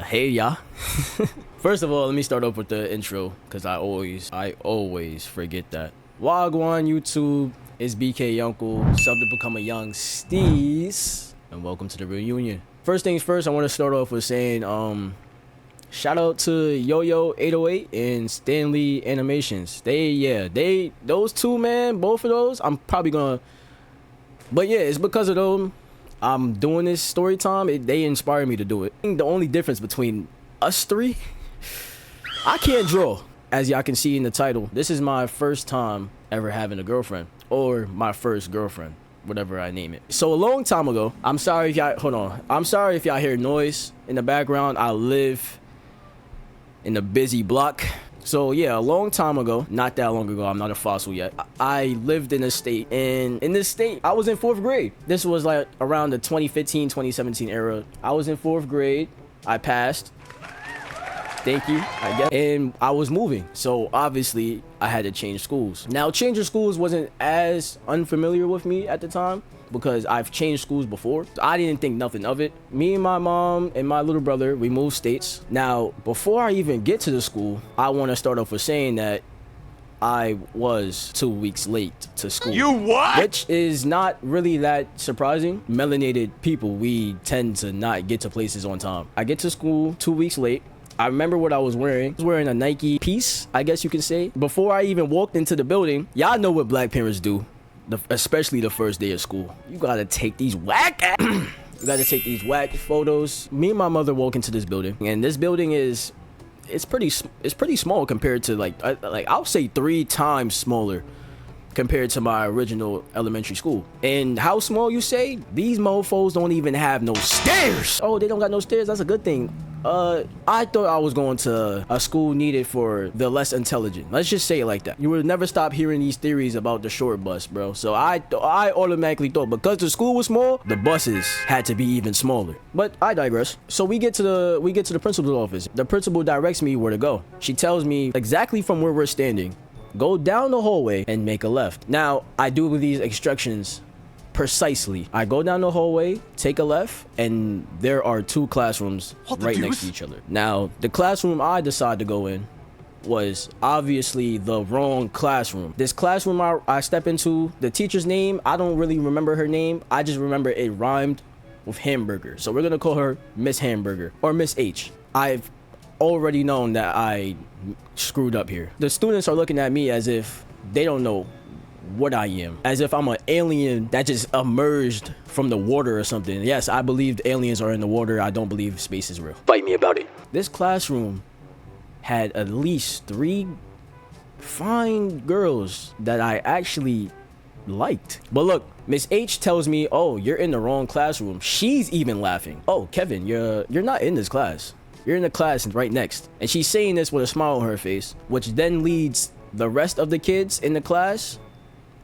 Hey y'all. First of all, let me start off with the intro because I always forget that. Wagwan YouTube is BkYuncle, sub to become a young steez, and welcome to the reunion. First things first, I want to start off with saying shout out to Yo-Yo 808 and Stanley Animations. Those two, man, both of those, I'm probably gonna, but yeah, it's because of them I'm doing this story time. They inspired me to do it. The only difference between us three, I can't draw. As y'all can see in the title, this is my first time ever having a girlfriend, or my first girlfriend, whatever I name it. So a long time ago, I'm sorry if y'all hear noise in the background. I live in a busy block. So yeah, a long time ago, not that long ago, I'm not a fossil yet, I lived in a state, and in this state, I was in 4th grade. This was like around the 2015, 2017 era. I was in 4th grade, I passed, thank you, I guess, and I was moving. So obviously, I had to change schools. Now, changing schools wasn't as unfamiliar with me at the time, because I've changed schools before. I didn't think nothing of it. Me and my mom and my little brother, we moved states. Now, before I even get to the school, I want to start off with saying that I was 2 weeks late to school. You what? Which is not really that surprising. Melanated people, we tend to not get to places on time. I get to school 2 weeks late. I remember what I was wearing. I was wearing a Nike piece, I guess you can say. Before I even walked into the building, y'all know what black parents do. Especially the first day of school, you gotta take these whack photos. Me and my mother walk into this building, and this building it's pretty small compared to like I'll say 3 times smaller compared to my original elementary school. And how small, you say? These mofos don't even have no stairs. Oh, they don't got no stairs? That's a good thing. I thought I was going to a school needed for the less intelligent. Let's just say it like that. You would never stop hearing these theories about the short bus, bro. So I automatically thought because the school was small, the buses had to be even smaller. But I digress. So we get to the principal's office. The principal directs me where to go. She tells me exactly from where we're standing. Go down the hallway and make a left. Now, I do these instructions precisely. I go down the hallway, take a left, and there are 2 classrooms right next to each other. Now, the classroom I decided to go in was obviously the wrong classroom. This classroom I step into, the teacher's name, I don't really remember her name. I just remember it rhymed with hamburger. So we're gonna call her Miss Hamburger or Miss H. I've already known that I screwed up here. The students are looking at me as if they don't know what I am, as if I'm an alien that just emerged from the water or something. Yes, I believe aliens are in the water. I don't believe space is real. Fight me about it. This classroom had at least 3 fine girls that I actually liked. But look, Miss H tells me, oh, you're in the wrong classroom. She's even laughing. Oh, Kevin, you're not in this class. You're in the class right next. And she's saying this with a smile on her face, which then leads the rest of the kids in the class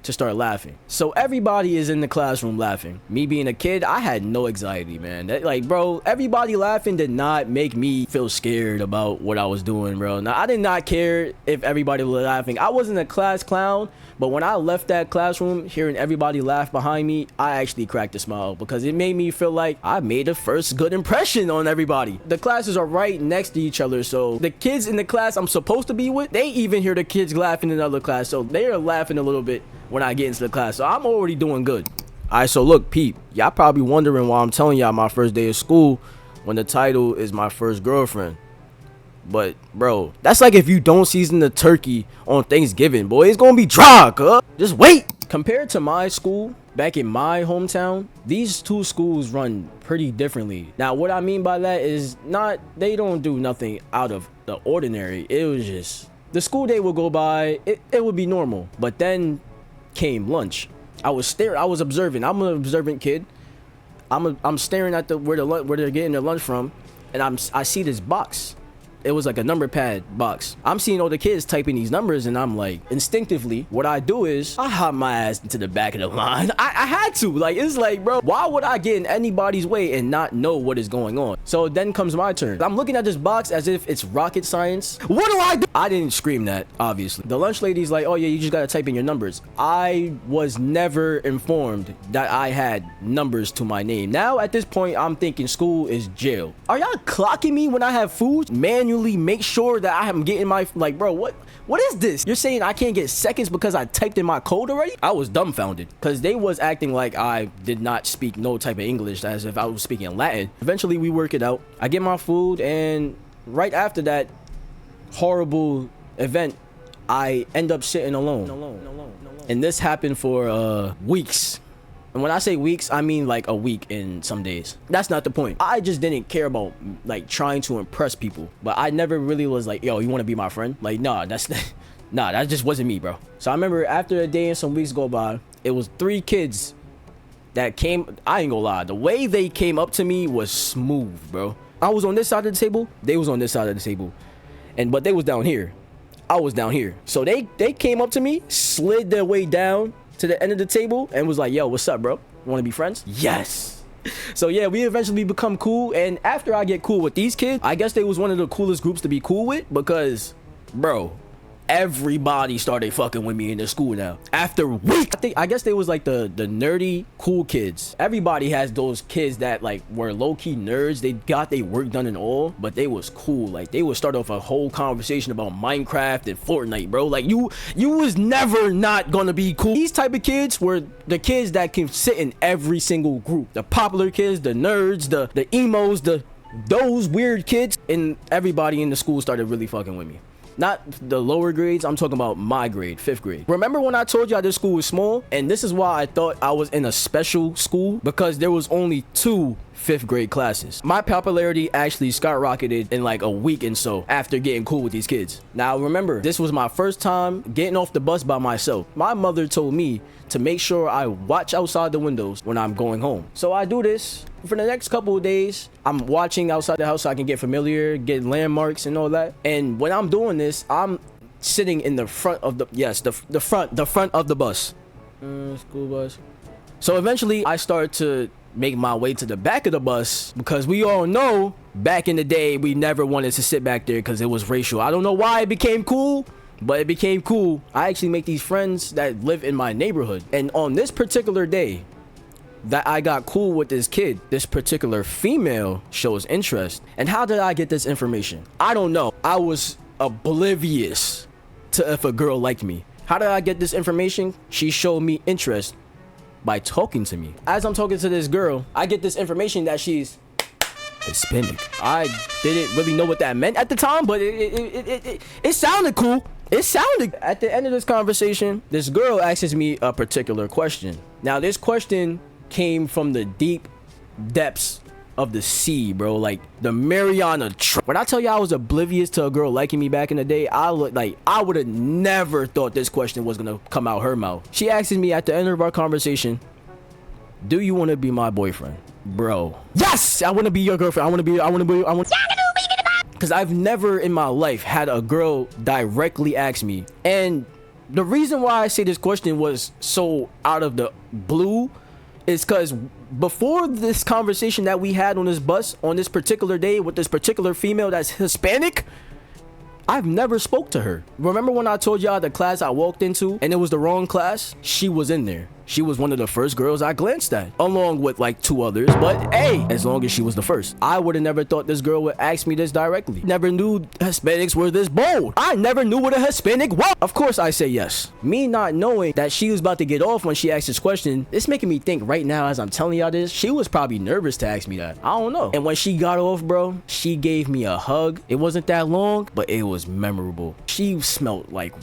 to start laughing. So everybody is in the classroom laughing. Me being a kid, I had no anxiety, man. Bro, everybody laughing did not make me feel scared about what I was doing, bro. Now, I did not care if everybody was laughing. I wasn't a class clown, but when I left that classroom, hearing everybody laugh behind me, I actually cracked a smile because it made me feel like I made a first good impression on everybody. The classes are right next to each other, so the kids in the class I'm supposed to be with, they even hear the kids laughing in another class, so they are laughing a little bit when I get into the class. So I'm already doing good. Alright, so look, peep, y'all probably wondering why I'm telling y'all my first day of school when the title is my first girlfriend. But bro, that's like if you don't season the turkey on Thanksgiving, boy, it's gonna be dry, cuz. Just wait. Compared to my school back in my hometown, these 2 schools run pretty differently. Now, what I mean by that is they don't do nothing out of the ordinary. It was just the school day would go by, it would be normal. But then came lunch. I was observing. I'm an observant kid. I'm staring at where they're getting their lunch from, and I see this box. it was like a number pad box. I'm seeing all the kids typing these numbers, and I'm like, instinctively, what I do is I hop my ass into the back of the line. I had to. Like, it's like, bro, why would I get in anybody's way and not know what is going on? So then comes my turn. I'm looking at this box as if it's rocket science. What do I do? I didn't scream that, obviously. The lunch lady's like, oh yeah, you just gotta type in your numbers. I was never informed that I had numbers to my name. Now at this point, I'm thinking school is jail. Are y'all clocking me when I have food? Manually make sure that I am getting my, like, bro, what is this? You're saying I can't get seconds because I typed in my code already? I was dumbfounded because they was acting like I did not speak no type of English, as if I was speaking Latin. Eventually we work it out. I get my food, and right after that horrible event, I end up sitting alone. And this happened for weeks. And when I say weeks, I mean like a week and some days. That's not the point. I just didn't care about like trying to impress people. But I never really was like, yo, you want to be my friend? Like, nah, that just wasn't me, bro. So I remember after a day and some weeks go by, it was 3 kids that came. I ain't gonna lie, the way they came up to me was smooth, bro. I was on this side of the table, they was on this side of the table, but they was down here. I was down here. So they came up to me, slid their way down to the end of the table, and was like, yo, what's up, bro? Want to be friends? Yes. So yeah, we eventually become cool. And after I get cool with these kids, I guess they was one of the coolest groups to be cool with, because, bro, everybody started fucking with me in the school now. After weeks, I guess they was like the nerdy cool kids. Everybody has those kids that like were low-key nerds. They got their work done and all, but they was cool. Like, they would start off a whole conversation about Minecraft and Fortnite, bro. Like, you was never not gonna be cool. These type of kids were the kids that can sit in every single group. The popular kids, the nerds, the emos, those weird kids, and everybody in the school started really fucking with me. Not the lower grades, I'm talking about my grade, 5th grade. Remember when I told y'all this school was small? And this is why I thought I was in a special school, because there was only 2 5th grade classes. My popularity actually skyrocketed in like a week and so after getting cool with these kids. Now remember, this was my first time getting off the bus by myself. My mother told me to make sure I watch outside the windows when I'm going home. So I do this. For the next couple of days, I'm watching outside the house so I can get familiar, get landmarks and all that. And when I'm doing this, I'm sitting in the front of the front of the bus. School bus. So eventually I start to make my way to the back of the bus, because we all know back in the day we never wanted to sit back there because it was racial. I don't know why it became cool, but it became cool. I actually make these friends that live in my neighborhood. And on this particular day that I got cool with this kid, this particular female shows interest. And how did I get this information? I don't know. I was oblivious to if a girl liked me. How did I get this information? She showed me interest by talking to me. As I'm talking to this girl, I get this information that she's Hispanic. I didn't really know what that meant at the time, but it sounded cool. It sounded. At the end of this conversation, this girl asks me a particular question. Now, this question came from the deep depths of the sea, bro. Like the Mariana Trench. When I tell you I was oblivious to a girl liking me back in the day, I would have never thought this question was gonna come out her mouth. She asks me at the end of our conversation, do you want to be my boyfriend? Bro, yes, I want to be your girlfriend. I want to because I've never in my life had a girl directly ask me. And the reason why I say this question was so out of the blue is because before this conversation that we had on this bus on this particular day with this particular female that's Hispanic, I've never spoke to her. Remember when I told y'all the class I walked into and it was the wrong class? She was in there. She was one of the first girls I glanced at, along with like 2 others. But hey, as long as she was the first, I would have never thought this girl would ask me this directly. Never knew Hispanics were this bold. I never knew what a Hispanic was. Of course I say yes. Me not knowing that she was about to get off when she asked this question, it's making me think right now as I'm telling y'all this, she was probably nervous to ask me that. I don't know. And when she got off, bro, she gave me a hug. It wasn't that long, but it was memorable. She smelled like...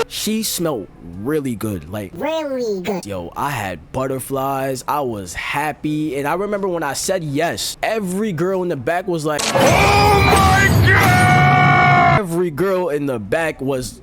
She smelled really good, like really good. Yo, I had butterflies. I was happy. And I remember when I said yes, every girl in the back was like, oh my God! Every girl in the back was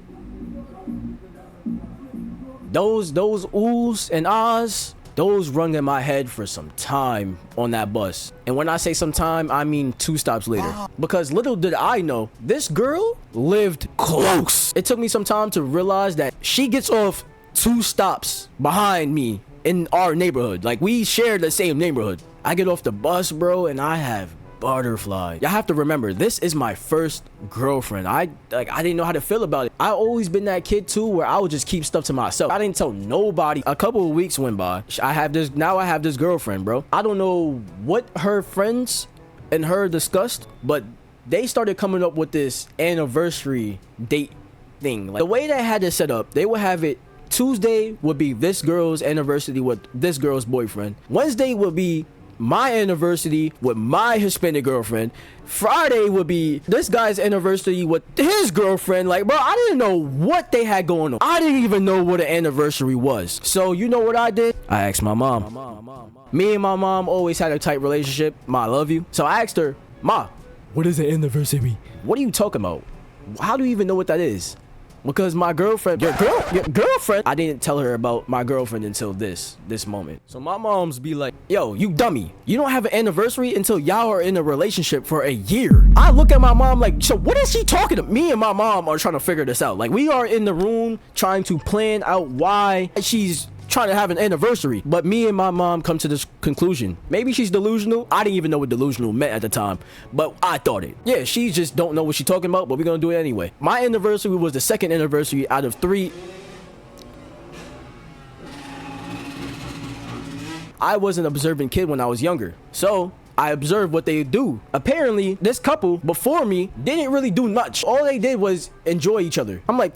those oohs and ahs. Those rung in my head for some time on that bus. And when I say some time, I mean 2 stops later. Because little did I know, this girl lived close. It took me some time to realize that she gets off 2 stops behind me in our neighborhood. Like, we share the same neighborhood. I get off the bus, bro, and I have butterflies. Y'all have to remember, this is my first girlfriend. I didn't know how to feel about it. I always been that kid too, where I would just keep stuff to myself. I didn't tell nobody. A couple of weeks went by. I have this girlfriend, bro. I don't know what her friends and her discussed, but they started coming up with this anniversary date thing. Like, the way they had it set up, they would have it Tuesday would be this girl's anniversary with this girl's boyfriend. Wednesday would be my anniversary with my Hispanic girlfriend. Friday would be this guy's anniversary with his girlfriend. Like, bro, I didn't know what they had going on. I didn't even know what an anniversary was. So you know what I did? I asked my mom. Me and my mom always had a tight relationship. Ma, I love you. So I asked her, Ma, what is an anniversary? What are you talking about? How do you even know what that is? Because my girlfriend, your girlfriend, I didn't tell her about my girlfriend until this moment. So my mom's be like, yo, you dummy. You don't have an anniversary until y'all are in a relationship for a year. I look at my mom like, so what is she talking to? Me and my mom are trying to figure this out. Like, we are in the room trying to plan out why she's trying to have an anniversary. But me and my mom come to this conclusion. Maybe she's delusional. I didn't even know what delusional meant at the time, but I thought it. Yeah, she just don't know what she's talking about, but we're gonna do it anyway. My anniversary was the 2nd anniversary out of 3. I was an observant kid when I was younger, so I observed what they do. Apparently, this couple before me didn't really do much. All they did was enjoy each other. I'm like,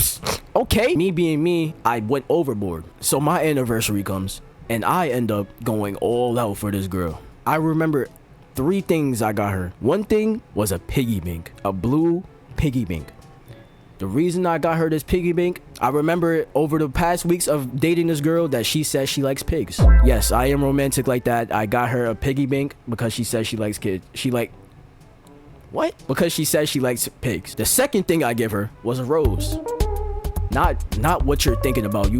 okay. Me being me, I went overboard. So my anniversary comes, and I end up going all out for this girl. I remember 3 things I got her. One thing was a piggy bank, a blue piggy bank. The reason I got her this piggy bank, I remember over the past weeks of dating this girl that she says she likes pigs. Yes, I am romantic like that. I got her a piggy bank because she says she likes kids. What? Because she says she likes pigs. The second thing I give her was a rose. Not what you're thinking about.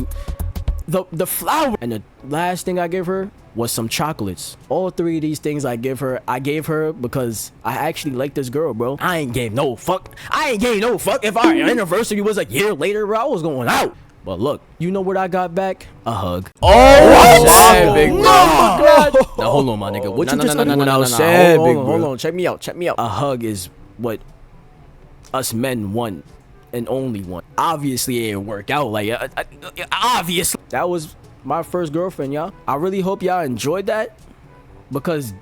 The flower. And the last thing I gave her was some chocolates. All 3 of these things I gave her because I actually like this girl, bro. I ain't gave no fuck if our anniversary was a year later, bro. I was going out. But look, you know what I got back? A hug. Oh, big bro. Now hold on, my nigga. What you just when I was sad, big bro? Hold on, check me out. A hug is what us men want and only want. Obviously, it didn't work out. Like, obviously, that was my first girlfriend, y'all. I really hope y'all enjoyed that, because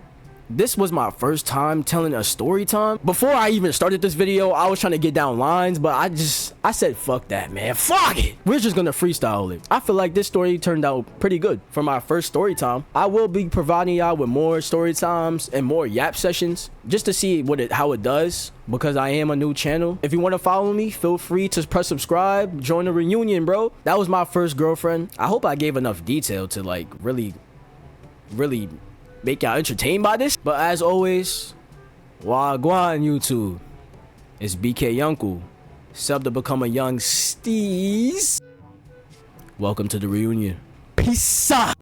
this was my first time telling a story time. Before I even started this video, I was trying to get down lines, but I said, fuck that, man. Fuck it. We're just gonna freestyle it. I feel like this story turned out pretty good for my first story time. I will be providing y'all with more story times and more yap sessions just to see how it does, because I am a new channel. If you want to follow me, feel free to press subscribe, join the reunion, bro. That was my first girlfriend. I hope I gave enough detail to like really make y'all entertained by this. But as always, wagwan YouTube. It's BkYuncle. Sub to become a young steez. Welcome to the reunion. Peace out.